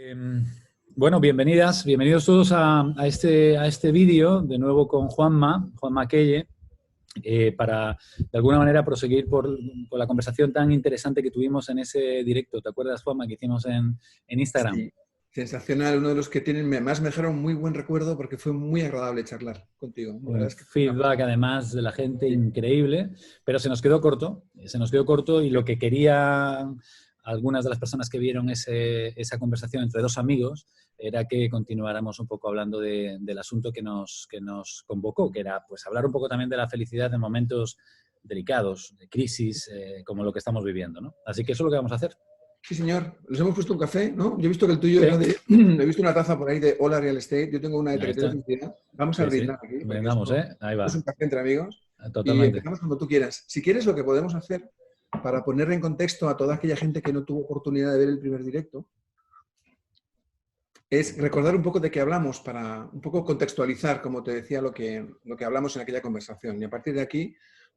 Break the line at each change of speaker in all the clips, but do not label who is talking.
Em, bueno, bienvenidos todos a este vídeo, de nuevo con Juanma Quelle, para de alguna manera proseguir por la conversación tan interesante que tuvimos en ese directo. ¿Te acuerdas, Juanma, que hicimos en Instagram?
Sí, sensacional. Uno de los que tienen, más me dejaron muy buen recuerdo porque fue muy agradable charlar contigo. La verdad
Un
es que fue una
feedback,
persona.
además, de la gente
Sí,
increíble, pero se nos quedó corto y lo que quería algunas de las personas que vieron esa conversación entre dos amigos era que continuáramos un poco hablando del asunto que nos convocó, que era pues hablar un poco también de la felicidad en momentos delicados, de crisis, como lo que estamos viviendo, ¿no? Así que eso es lo que vamos a hacer.
sí, señor. Nos hemos puesto un café, ¿no? Yo he visto que el tuyo
Sí,
era de... He visto una taza por ahí de Hola Real Estate. Yo tengo una de
ahí
Territorio
está.
de Felicidad. Vamos a
Sí, sí.
brindar aquí porque
Vendamos,
esto
¿eh? Ahí
es
va.
un café entre amigos. Y
Totalmente.
empezamos cuando tú quieras. Si quieres, lo que podemos hacer para poner en contexto a toda aquella gente que no tuvo oportunidad de ver el primer directo es recordar un poco de qué hablamos para un poco contextualizar, como te decía, lo que hablamos en aquella conversación. Y a partir de aquí,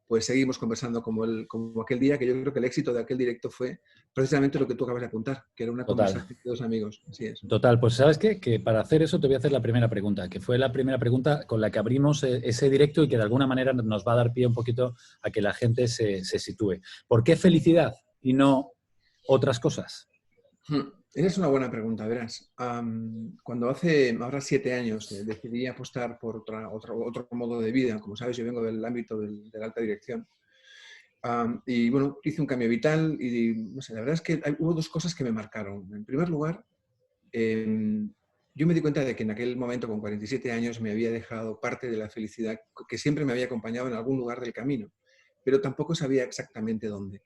pues seguimos conversando como aquel día, que yo creo que el éxito de aquel directo fue precisamente lo que tú acabas de apuntar, que era una
Total.
conversación de dos amigos. Así es.
Total, pues ¿sabes qué? Que para hacer eso te voy a hacer la primera pregunta, que fue la primera pregunta con la que abrimos ese directo y que de alguna manera nos va a dar pie un poquito a que la gente se sitúe. ¿Por qué felicidad y no otras cosas?
Esa es una buena pregunta, verás. Cuando hace ahora 7 años decidí apostar por otro modo de vida, como sabes, yo vengo del ámbito de la alta dirección. Y bueno, hice un cambio vital y no sé, la verdad es que hubo dos cosas que me marcaron. En primer lugar, yo me di cuenta de que en aquel momento, con 47 años, me había dejado parte de la felicidad que siempre me había acompañado en algún lugar del camino, pero tampoco sabía exactamente dónde.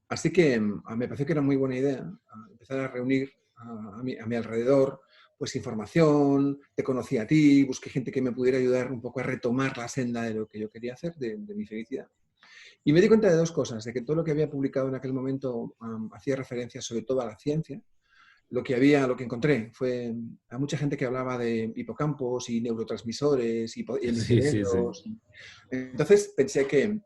Así que me pareció que era muy buena idea empezar a reunir a mi alrededor pues información, te conocí a ti, busqué gente que me pudiera ayudar un poco a retomar la senda de lo que yo quería hacer, de mi felicidad. Y me di cuenta de dos cosas, de que todo lo que había publicado en aquel momento hacía referencia sobre todo a la ciencia. Lo que encontré fue a mucha gente que hablaba de hipocampos y neurotransmisores y
Sí, sí, sí.
hemicerebros. Entonces pensé que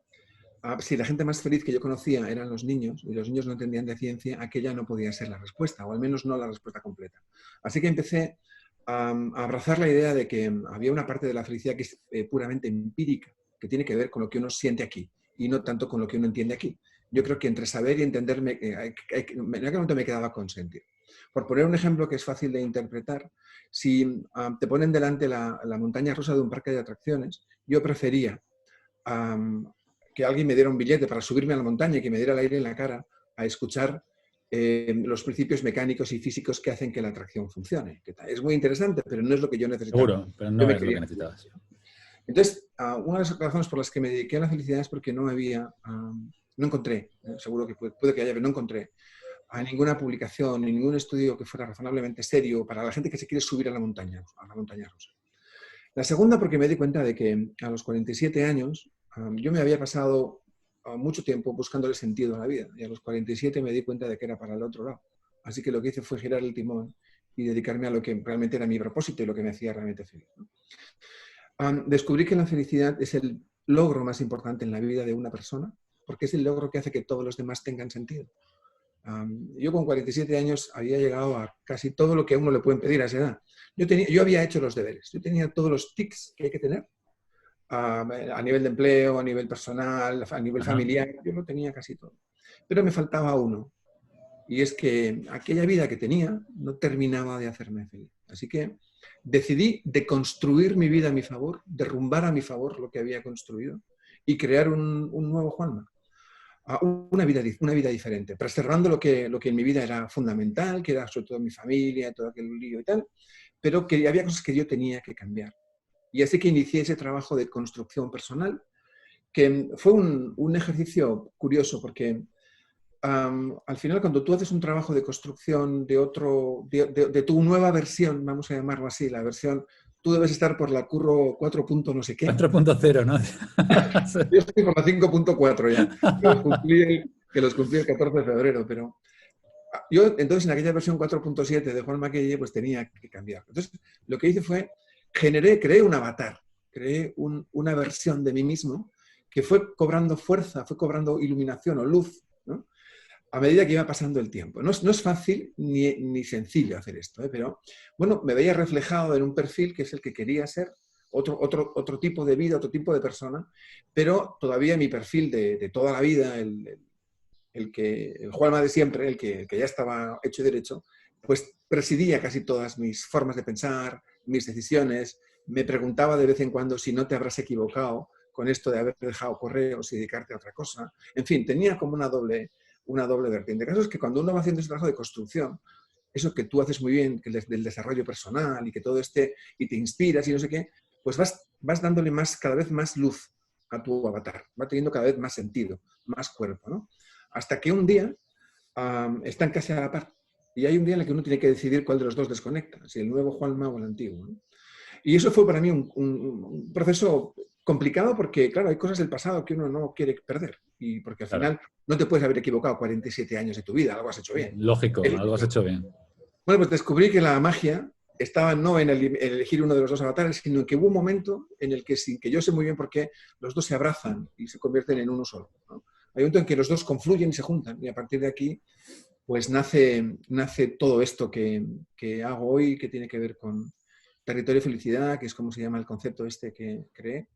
si la gente más feliz que yo conocía eran los niños y los niños no entendían de ciencia, aquella no podía ser la respuesta, o al menos no la respuesta completa. Así que empecé a abrazar la idea de que había una parte de la felicidad que es puramente empírica, que tiene que ver con lo que uno siente aquí y no tanto con lo que uno entiende aquí. Yo creo que entre saber y entenderme, en aquel momento me quedaba con sentir. Por poner un ejemplo que es fácil de interpretar, si te ponen delante la montaña rusa de un parque de atracciones, yo prefería que alguien me diera un billete para subirme a la montaña y que me diera el aire en la cara a escuchar los principios mecánicos y físicos que hacen que la atracción funcione. Es muy interesante, pero no es lo que yo necesitaba.
Seguro, pero
Yo
no
me
es lo que
quería...
necesitabas.
Entonces, una de las razones por las que me dediqué a la felicidad es porque no encontré, seguro que puede que haya, pero no encontré a ninguna publicación ni ningún estudio que fuera razonablemente serio para la gente que se quiere subir a la montaña rusa. La segunda, porque me di cuenta de que a los 47 años yo me había pasado mucho tiempo buscándole sentido a la vida y a los 47 me di cuenta de que era para el otro lado. Así que lo que hice fue girar el timón y dedicarme a lo que realmente era mi propósito y lo que me hacía realmente feliz, ¿no? Descubrí que la felicidad es el logro más importante en la vida de una persona porque es el logro que hace que todos los demás tengan sentido. Yo con 47 años había llegado a casi todo lo que a uno le pueden pedir a esa edad. Yo había hecho los deberes, yo tenía todos los tics que hay que tener a nivel de empleo, a nivel personal, a nivel
Ajá.
familiar, yo lo tenía casi todo. Pero me faltaba uno, y es que aquella vida que tenía no terminaba de hacerme feliz. Así que decidí deconstruir mi vida a mi favor, derrumbar a mi favor lo que había construido y crear un nuevo Juanma. Una vida diferente, preservando lo que en mi vida era fundamental, que era sobre todo mi familia, todo aquel lío y tal, pero que había cosas que yo tenía que cambiar. Y así que inicié ese trabajo de construcción personal, que fue un ejercicio curioso, porque al final cuando tú haces un trabajo de construcción de tu nueva versión, vamos a llamarlo así, la versión, tú debes estar por la curro 4. No sé qué.
4.0, ¿no?
Yo estoy por la 5.4 ya, que los cumplí el 14 de febrero, pero yo entonces en aquella versión 4.7 de Juan Maquille pues tenía que cambiar. Entonces lo que hice fue, creé un avatar, creé una versión de mí mismo que fue cobrando fuerza, fue cobrando iluminación o luz, ¿no? a medida que iba pasando el tiempo. No es fácil ni sencillo hacer esto, ¿eh? Pero bueno, me veía reflejado en un perfil que es el que quería ser, otro tipo de vida, otro tipo de persona, pero todavía mi perfil de toda la vida, el Juanma de siempre, el que ya estaba hecho y derecho, pues presidía casi todas mis formas de pensar, mis decisiones. Me preguntaba de vez en cuando si no te habrás equivocado con esto de haber dejado correos y dedicarte a otra cosa. En fin, tenía como una doble vertiente. El caso es que cuando uno va haciendo ese trabajo de construcción, eso que tú haces muy bien, que del desarrollo personal y que todo esté, y te inspiras y no sé qué, pues vas dándole cada vez más luz a tu avatar, va teniendo cada vez más sentido, más cuerpo, ¿no? Hasta que un día están casi a la par. Y hay un día en el que uno tiene que decidir cuál de los dos desconecta, si el nuevo Juanma o el antiguo, ¿no? Y eso fue para mí un proceso complicado porque, claro, hay cosas del pasado que uno no quiere perder. Y porque al
Claro.
final no te puedes haber equivocado 47 años de tu vida, algo has hecho bien.
Lógico, algo has hecho bien.
Bueno, pues descubrí que la magia estaba no en elegir uno de los dos avatares, sino en que hubo un momento en el que, sin que yo sé muy bien por qué, los dos se abrazan y se convierten en uno solo, ¿no? Hay un momento en que los dos confluyen y se juntan. Y a partir de aquí, pues nace todo esto que hago hoy, que tiene que ver con territorio de felicidad, que es como se llama el concepto este que creé,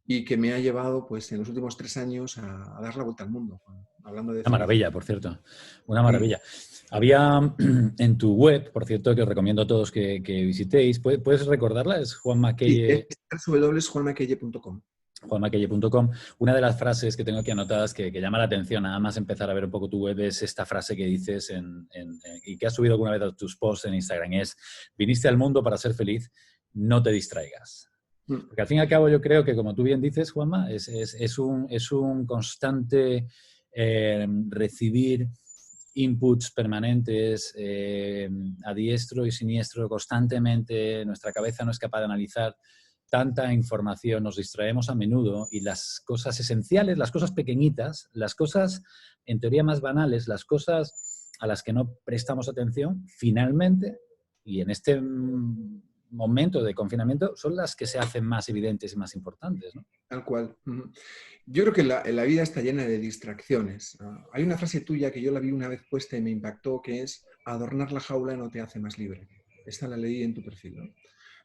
y que me ha llevado, pues, en los últimos 3 años a dar la vuelta al mundo, hablando de
Una
felicidad.
maravilla, por cierto. Una
Sí.
maravilla. Había en tu web, por cierto, que os recomiendo a todos que visitéis. ¿Puedes recordarla? Es
Sí, es www.juanmaquelle.com.
juanmaquelle.com. Una de las frases que tengo aquí anotadas que llama la atención, nada más empezar a ver un poco tu web, es esta frase que dices y que has subido alguna vez a tus posts en Instagram, es: viniste al mundo para ser feliz, no te distraigas. Porque al fin y al cabo yo creo que, como tú bien dices, Juanma, es un constante recibir inputs permanentes a diestro y siniestro constantemente. Nuestra cabeza no es capaz de analizar tanta información, nos distraemos a menudo y las cosas esenciales, las cosas pequeñitas, las cosas en teoría más banales, las cosas a las que no prestamos atención, finalmente, y en este momento de confinamiento, son las que se hacen más evidentes y más importantes, ¿no?
Tal cual. Yo creo que la vida está llena de distracciones. Hay una frase tuya que yo la vi una vez puesta y me impactó, que es: adornar la jaula no te hace más libre. Esta la leí en tu perfil, ¿no?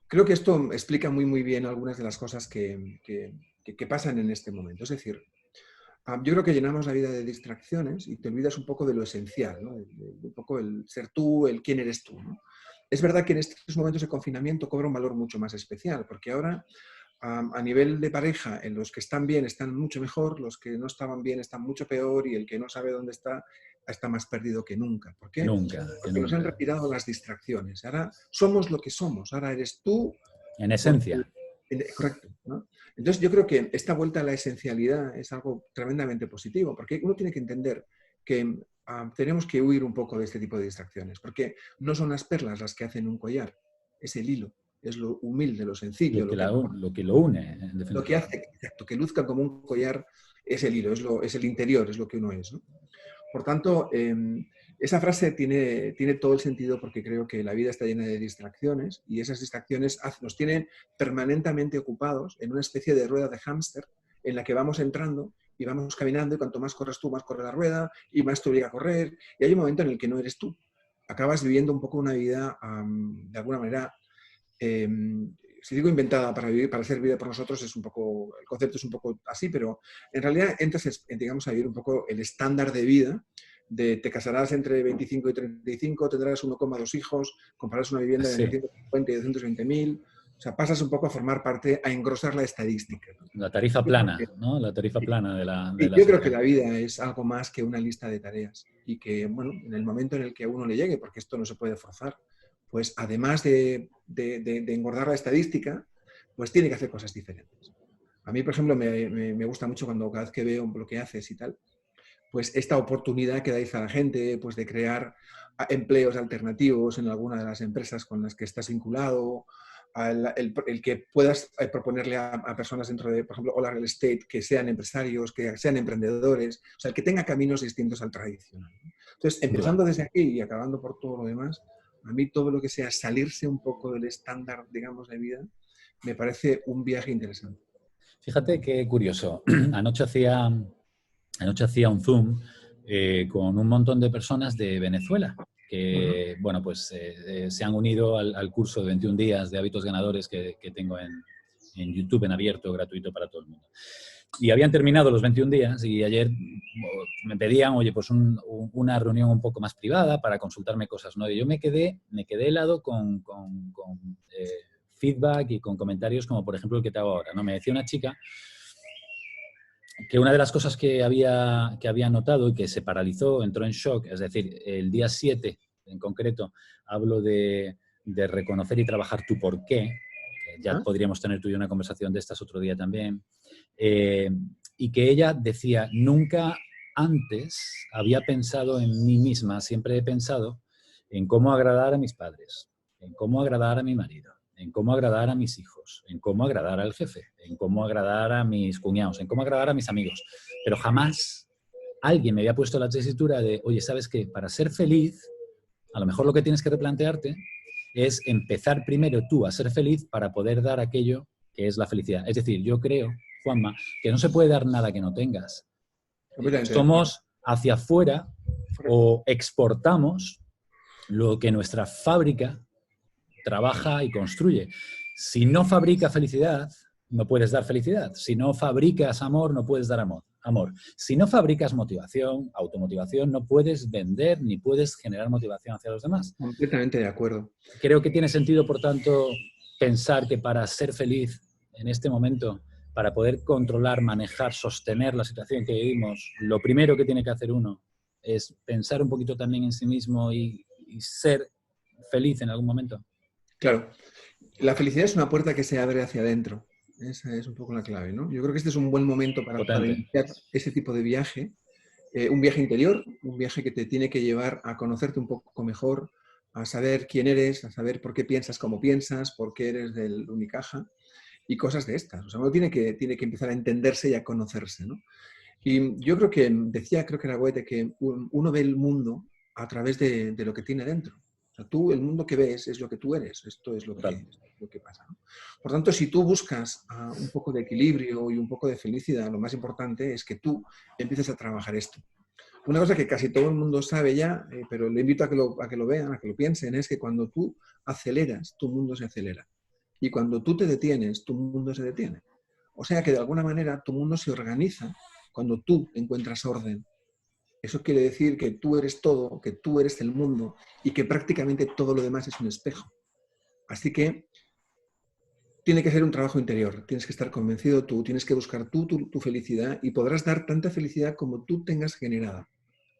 Creo que esto explica muy bien algunas de las cosas que pasan en este momento. Es decir, yo creo que llenamos la vida de distracciones y te olvidas un poco de lo esencial, ¿no? Un poco el ser tú, el quién eres tú, ¿no? Es verdad que en estos momentos de confinamiento cobra un valor mucho más especial, porque ahora a nivel de pareja, en los que están bien están mucho mejor, los que no estaban bien están mucho peor y el que no sabe dónde está más perdido que nunca. ¿Por
Que
qué?
nunca, que
Porque nos han
nunca.
retirado las distracciones. Ahora somos lo que somos, ahora eres tú.
En esencia.
Correcto, ¿no? Entonces yo creo que esta vuelta a la esencialidad es algo tremendamente positivo, porque uno tiene que entender que tenemos que huir un poco de este tipo de distracciones, porque no son las perlas las que hacen un collar, es el hilo, es lo humilde, lo sencillo,
Lo que lo une, en
lo que
definitiva.
hace exacto, que luzca como un collar es el hilo, es el interior, es lo que uno es, ¿no? Por tanto, esa frase tiene todo el sentido, porque creo que la vida está llena de distracciones y esas distracciones nos tienen permanentemente ocupados en una especie de rueda de hámster en la que vamos entrando y vamos caminando, y cuanto más corres tú, más corre la rueda y más te obliga a correr, y hay un momento en el que no eres tú. Acabas viviendo un poco una vida, de alguna manera, eh, si digo inventada para vivir, para ser vida por nosotros, es un poco, el concepto es un poco así, pero en realidad entras, digamos, a vivir un poco el estándar de vida de: te casarás entre 25 y 35, tendrás 1,2 hijos, comprarás una vivienda de
Sí,
entre 150 y 220.000. O sea, pasas un poco a formar parte, a engrosar la estadística, ¿no?
la tarifa
Yo creo que,
plana, ¿no? La tarifa plana de
y
la
yo creo que
sociedad.
la vida es algo más que una lista de tareas y que, bueno, en el momento en el que a uno le llegue, porque esto no se puede forzar, pues además de engordar la estadística, pues tiene que hacer cosas diferentes. A mí, por ejemplo, me gusta mucho cuando cada vez que veo lo que haces y tal, pues esta oportunidad que dais a la gente, pues de crear empleos alternativos en alguna de las empresas con las que estás vinculado, el que puedas proponerle a personas dentro de, por ejemplo, Hola Real Estate, que sean empresarios, que sean emprendedores, o sea, el que tenga caminos distintos al tradicional. Entonces,
Sin duda.
empezando desde aquí y acabando por todo lo demás, a mí todo lo que sea salirse un poco del estándar, digamos, de vida, me parece un viaje interesante.
Fíjate qué curioso. Anoche hacía un Zoom con un montón de personas de Venezuela que, bueno, pues se han unido al curso de 21 días de hábitos ganadores que tengo en YouTube, en abierto, gratuito para todo el mundo. Y habían terminado los 21 días y ayer me pedían, oye, pues una reunión un poco más privada para consultarme cosas, ¿no? Y yo me quedé helado con feedback y con comentarios como, por ejemplo, el que te hago ahora, ¿no? Me decía una chica que una de las cosas que había notado y que se paralizó, entró en shock, es decir, el día 7 en concreto, hablo de reconocer y trabajar tu porqué, que ya podríamos tener tú y yo una conversación de estas otro día también, y que ella decía, nunca antes había pensado en mí misma, siempre he pensado en cómo agradar a mis padres, en cómo agradar a mi marido, en cómo agradar a mis hijos, en cómo agradar al jefe, en cómo agradar a mis cuñados, en cómo agradar a mis amigos. Pero jamás alguien me había puesto la tesitura de, oye, ¿sabes qué? Para ser feliz, a lo mejor lo que tienes que replantearte es empezar primero tú a ser feliz para poder dar aquello que es la felicidad. Es decir, yo creo, Juanma, que no se puede dar nada que no tengas. Somos hacia afuera o exportamos lo que nuestra fábrica trabaja y construye. Si no fabrica felicidad, no puedes dar felicidad. Si no fabricas amor, no puedes dar amor. Si no fabricas motivación, automotivación, no puedes vender ni puedes generar motivación hacia los demás.
Completamente de acuerdo.
Creo que tiene sentido, por tanto, pensar que para ser feliz en este momento, para poder controlar, manejar, sostener la situación que vivimos, lo primero que tiene que hacer uno es pensar un poquito también en sí mismo y ser feliz en algún momento.
Claro. La felicidad es una puerta que se abre hacia adentro. Esa es un poco la clave, ¿no? Yo creo que este es un buen momento para iniciar ese tipo de viaje. Un viaje interior, un viaje que te tiene que llevar a conocerte un poco mejor, a saber quién eres, a saber por qué piensas como piensas, por qué eres del Unicaja y cosas de estas. O sea, uno tiene que empezar a entenderse y a conocerse, ¿no? Y yo creo que, creo que era Goethe, que uno ve el mundo a través de lo que tiene dentro. O sea, tú, el mundo que ves es lo que tú eres. Esto es lo que pasa, ¿no? Por tanto, si tú buscas un poco de equilibrio y un poco de felicidad, lo más importante es que tú empieces a trabajar esto. Una cosa que casi todo el mundo sabe ya, pero le invito a que lo vean, a que lo piensen, es que cuando tú aceleras, tu mundo se acelera. Y cuando tú te detienes, tu mundo se detiene. O sea que de alguna manera tu mundo se organiza cuando tú encuentras orden. Eso quiere decir que tú eres todo, que tú eres el mundo y que prácticamente todo lo demás es un espejo. Así que tiene que ser un trabajo interior. Tienes que estar convencido tú, tienes que buscar tú tu felicidad y podrás dar tanta felicidad como tú tengas generada.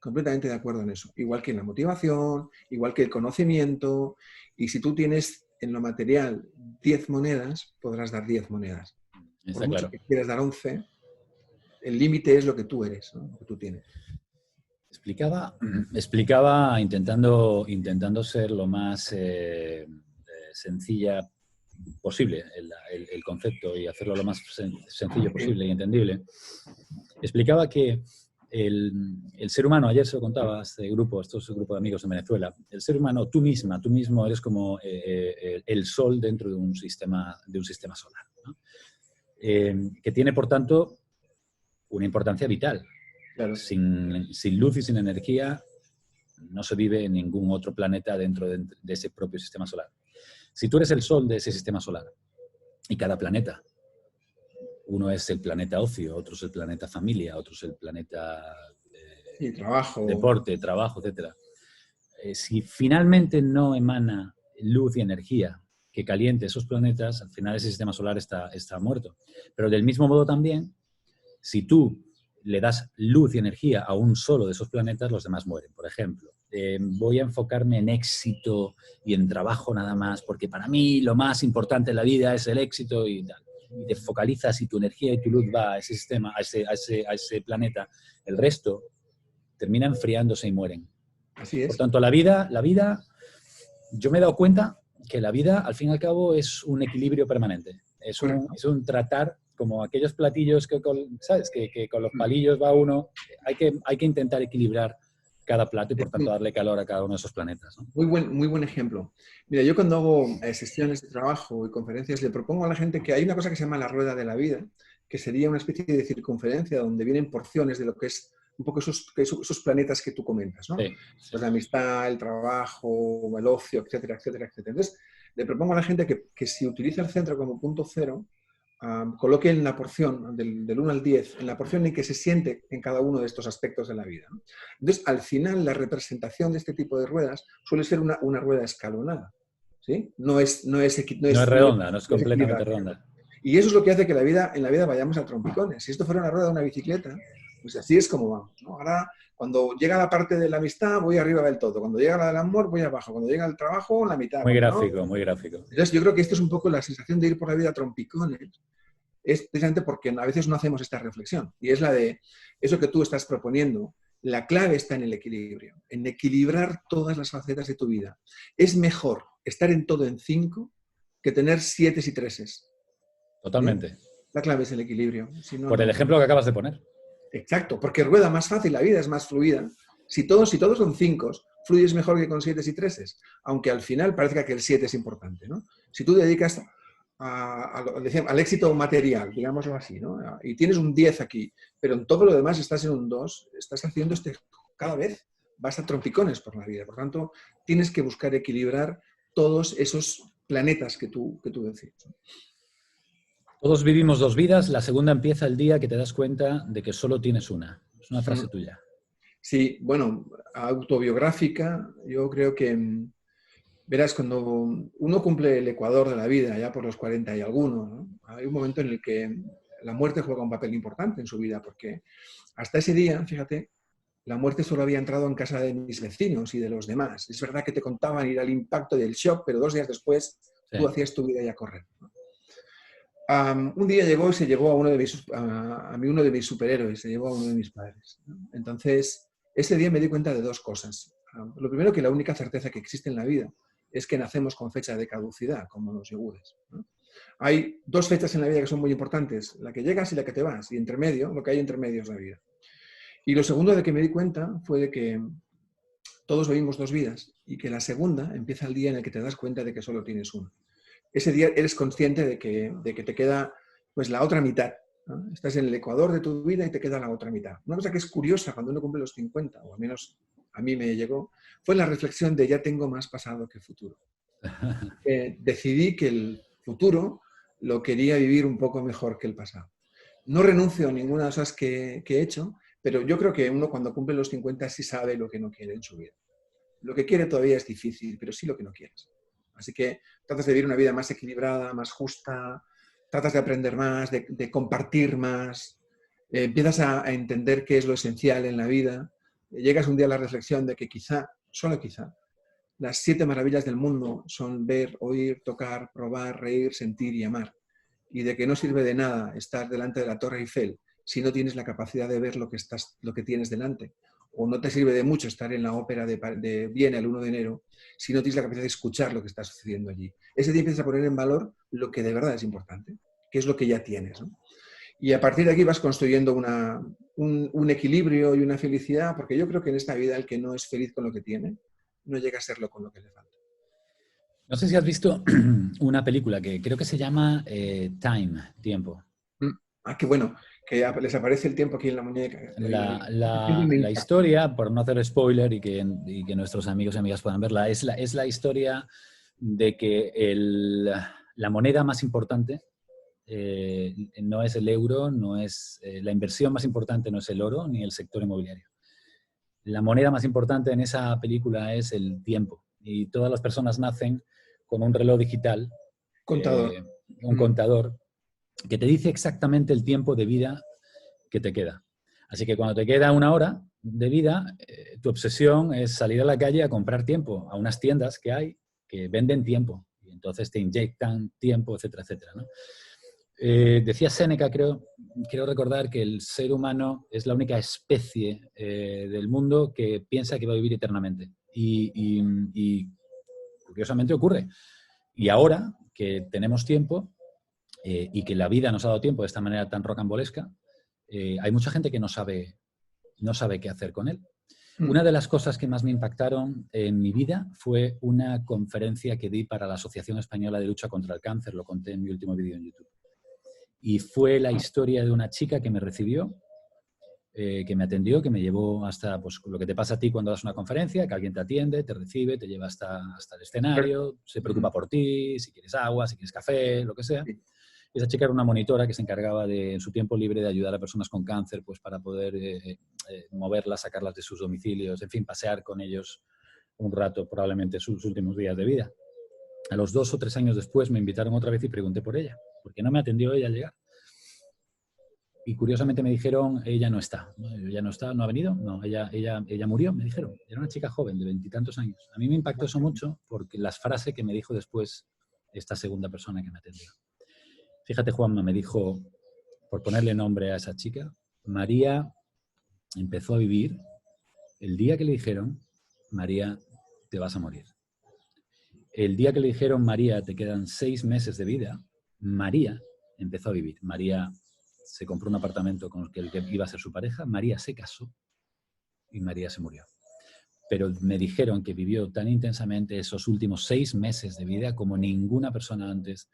Completamente de acuerdo en eso. Igual que en la motivación, igual que el conocimiento. Y si tú tienes en lo material 10 monedas, podrás dar 10 monedas.
Está
Por mucho
claro.
que quieras dar 11, el límite es lo que tú eres, ¿no? Lo que tú tienes.
Explicaba intentando ser lo más sencilla posible el concepto y hacerlo lo más sencillo posible y entendible. Explicaba que el ser humano, ayer se lo contaba a este grupo de amigos en Venezuela, el ser humano, tú mismo eres como el sol dentro de un sistema solar, ¿no? Que tiene, por tanto, una importancia vital. Claro. Sin luz y sin energía no se vive en ningún otro planeta dentro de ese propio sistema solar. Si tú eres el sol de ese sistema solar y cada planeta, uno es el planeta ocio, otro es el planeta familia, otro es el planeta
trabajo,
deporte, trabajo, etc. Si finalmente no emana luz y energía que caliente esos planetas, al final ese sistema solar está muerto. Pero del mismo modo también, si tú le das luz y energía a un solo de esos planetas, los demás mueren. Por ejemplo, voy a enfocarme en éxito y en trabajo nada más, porque para mí lo más importante en la vida es el éxito y tal. Y te focalizas y tu energía y tu luz va a ese sistema, a ese planeta. El resto termina enfriándose y mueren.
Así es.
Por tanto, la vida, yo me he dado cuenta que la vida, al fin y al cabo, es un equilibrio permanente. Es un tratar como aquellos platillos ¿sabes? Que con los palillos va uno. Hay que intentar equilibrar cada plato y, por tanto, darle calor a cada uno de esos planetas, ¿no?
Muy buen ejemplo. Mira, yo cuando hago sesiones de trabajo y conferencias, le propongo a la gente que hay una cosa que se llama la rueda de la vida, que sería una especie de circunferencia donde vienen porciones de lo que es un poco esos planetas que tú comentas, ¿no?
Sí, sí.
Pues la amistad, el trabajo, el ocio, etcétera, etcétera, etcétera. Entonces, le propongo a la gente que si utiliza el centro como punto cero, coloque en la porción del 1 al 10, en la porción en que se siente en cada uno de estos aspectos de la vida, ¿no? Entonces, al final, la representación de este tipo de ruedas suele ser una rueda escalonada, ¿sí?
No es redonda, no es completamente
equilibrada.
redonda.
Y eso es lo que hace que en la vida vayamos a trompicones. Si esto fuera una rueda de una bicicleta, pues así es como vamos, ¿no? Ahora, cuando llega la parte de la amistad, voy arriba del todo. Cuando llega la del amor, voy abajo. Cuando llega el trabajo, la mitad.
Muy
Cuando no...
gráfico, muy gráfico.
Entonces, yo creo que esto es un poco la sensación de ir por la vida a trompicones. Es precisamente porque a veces no hacemos esta reflexión. Y es la de eso que tú estás proponiendo. La clave está en el equilibrio, en equilibrar todas las facetas de tu vida. Es mejor estar en todo en 5 que tener 7 y 3.
Totalmente.
La clave es el equilibrio. Si no,
Por el
no.
ejemplo que acabas de poner.
Exacto, porque rueda más fácil, la vida es más fluida. Si todos son 5, fluyes mejor que con 7 y 3, aunque al final parezca que el 7 es importante, ¿no? Si tú dedicas al éxito material, digámoslo así, ¿no? Y tienes un 10 aquí, pero en todo lo demás estás en un 2, estás haciendo cada vez vas a trompicones por la vida. Por tanto, tienes que buscar equilibrar todos esos planetas que tú decías.
Todos vivimos 2 vidas, la segunda empieza el día que te das cuenta de que solo tienes una. Es una frase tuya.
Sí, bueno, autobiográfica, yo creo que, verás, cuando uno cumple el ecuador de la vida, ya por los 40 y alguno, ¿no? Hay un momento en el que la muerte juega un papel importante en su vida, porque hasta ese día, fíjate, la muerte solo había entrado en casa de mis vecinos y de los demás. Es verdad que te contaban ir al impacto y el shock, pero 2 días después tú hacías tu vida ya correr, ¿no? Un día llegó y se llevó a uno de mis superhéroes, se llevó a uno de mis padres, ¿no? Entonces, ese día me di cuenta de 2 cosas. Lo primero, que la única certeza que existe en la vida es que nacemos con fecha de caducidad, como los yogures, ¿no? Hay 2 fechas en la vida que son muy importantes, la que llegas y la que te vas, y entre medio, lo que hay entre medio es la vida. Y lo segundo de que me di cuenta fue de que todos vivimos 2 vidas y que la segunda empieza el día en el que te das cuenta de que solo tienes una. Ese día eres consciente de que te queda pues la otra mitad, ¿no? Estás en el ecuador de tu vida y te queda la otra mitad. Una cosa que es curiosa cuando uno cumple los 50, o al menos a mí me llegó, fue la reflexión de ya tengo más pasado que futuro. Decidí que el futuro lo quería vivir un poco mejor que el pasado. No renuncio a ninguna de las cosas que he hecho, pero yo creo que uno cuando cumple los 50 sí sabe lo que no quiere en su vida. Lo que quiere todavía es difícil, pero sí lo que no quieres. Así que tratas de vivir una vida más equilibrada, más justa, tratas de aprender más, de compartir más, empiezas a entender qué es lo esencial en la vida, llegas un día a la reflexión de que quizá, solo quizá, las 7 maravillas del mundo son ver, oír, tocar, probar, reír, sentir y amar. Y de que no sirve de nada estar delante de la Torre Eiffel si no tienes la capacidad de ver lo que tienes delante. O no te sirve de mucho estar en la ópera de Viena el 1 de enero si no tienes la capacidad de escuchar lo que está sucediendo allí. Ese día empiezas a poner en valor lo que de verdad es importante, que es lo que ya tienes, ¿no? Y a partir de aquí vas construyendo un equilibrio y una felicidad, porque yo creo que en esta vida el que no es feliz con lo que tiene, no llega a serlo con lo que le falta.
No sé si has visto una película que creo que se llama Time, Tiempo.
Qué bueno, que les aparece el tiempo aquí en la muñeca.
La historia, por no hacer spoiler y que nuestros amigos y amigas puedan verla, es la historia de que la moneda más importante no es el euro, no es la inversión más importante no es el oro ni el sector inmobiliario. La moneda más importante en esa película es el tiempo. Y todas las personas nacen con un reloj digital, un contador, que te dice exactamente el tiempo de vida que te queda. Así que cuando te queda 1 hora de vida, tu obsesión es salir a la calle a comprar tiempo, a unas tiendas que hay que venden tiempo. Y entonces te inyectan tiempo, etcétera, etcétera, ¿no? Decía Séneca, creo recordar que el ser humano es la única especie del mundo que piensa que va a vivir eternamente. Y curiosamente ocurre. Y ahora que tenemos tiempo y que la vida nos ha dado tiempo de esta manera tan rocambolesca, hay mucha gente que no sabe qué hacer con él. Una de las cosas que más me impactaron en mi vida fue una conferencia que di para la Asociación Española de Lucha contra el Cáncer, lo conté en mi último vídeo en YouTube. Y fue la historia de una chica que me recibió que me atendió, que me llevó hasta pues, lo que te pasa a ti cuando das una conferencia, que alguien te atiende, te recibe, te lleva hasta el escenario, se preocupa por ti, si quieres agua, si quieres café, lo que sea. Y esa chica era una monitora que se encargaba de, en su tiempo libre, de ayudar a personas con cáncer pues, para poder moverlas, sacarlas de sus domicilios, en fin, pasear con ellos un rato, probablemente sus últimos días de vida. A los 2 o 3 años después me invitaron otra vez y pregunté por ella, porque no me atendió ella al llegar. Y curiosamente me dijeron, ella no está. ¿Ella no está? ¿No ha venido? No, ella murió, me dijeron. Era una chica joven, de 20 y tantos años. A mí me impactó eso mucho porque las frases que me dijo después esta segunda persona que me atendió. Fíjate, Juanma, me dijo, por ponerle nombre a esa chica, María empezó a vivir el día que le dijeron, María, te vas a morir. El día que le dijeron, María, te quedan 6 meses de vida, María empezó a vivir. María se compró un apartamento con el que iba a ser su pareja, María se casó y María se murió. Pero me dijeron que vivió tan intensamente esos últimos 6 meses de vida como ninguna persona antes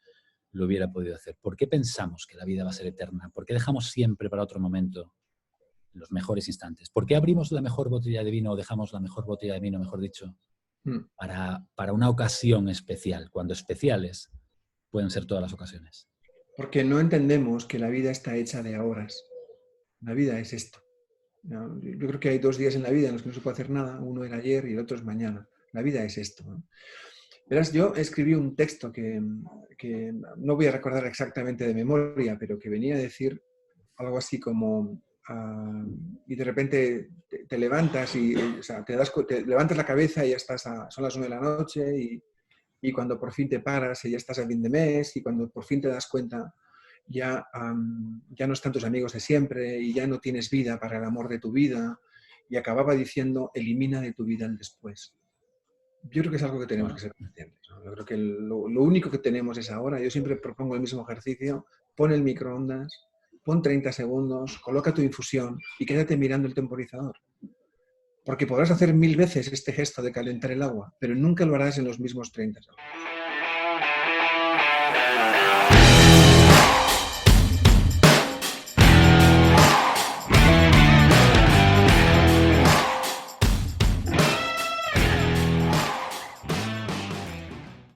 lo hubiera podido hacer. ¿Por qué pensamos que la vida va a ser eterna? ¿Por qué dejamos siempre para otro momento los mejores instantes? ¿Por qué abrimos la mejor botella de vino o dejamos la mejor botella de vino, mejor dicho, para una ocasión especial, cuando especiales pueden ser todas las ocasiones?
Porque no entendemos que la vida está hecha de horas. La vida es esto. ¿No? Yo creo que hay 2 días en la vida en los que no se puede hacer nada. Uno era ayer y el otro es mañana. La vida es esto, ¿no? Verás, yo escribí un texto que no voy a recordar exactamente de memoria, pero que venía a decir algo así como y de repente te levantas y o sea, te levantas la cabeza y ya estás son las 9 de la noche y cuando por fin te paras y ya estás a fin de mes y cuando por fin te das cuenta ya no están tus amigos de siempre y ya no tienes vida para el amor de tu vida, y acababa diciendo, elimina de tu vida el después. Yo creo que es algo que tenemos que ser conscientes, ¿no? Yo creo que lo único que tenemos es ahora. Yo siempre propongo el mismo ejercicio: pon el microondas, pon 30 segundos, coloca tu infusión y quédate mirando el temporizador. Porque podrás hacer 1000 veces este gesto de calentar el agua, pero nunca lo harás en los mismos 30 segundos.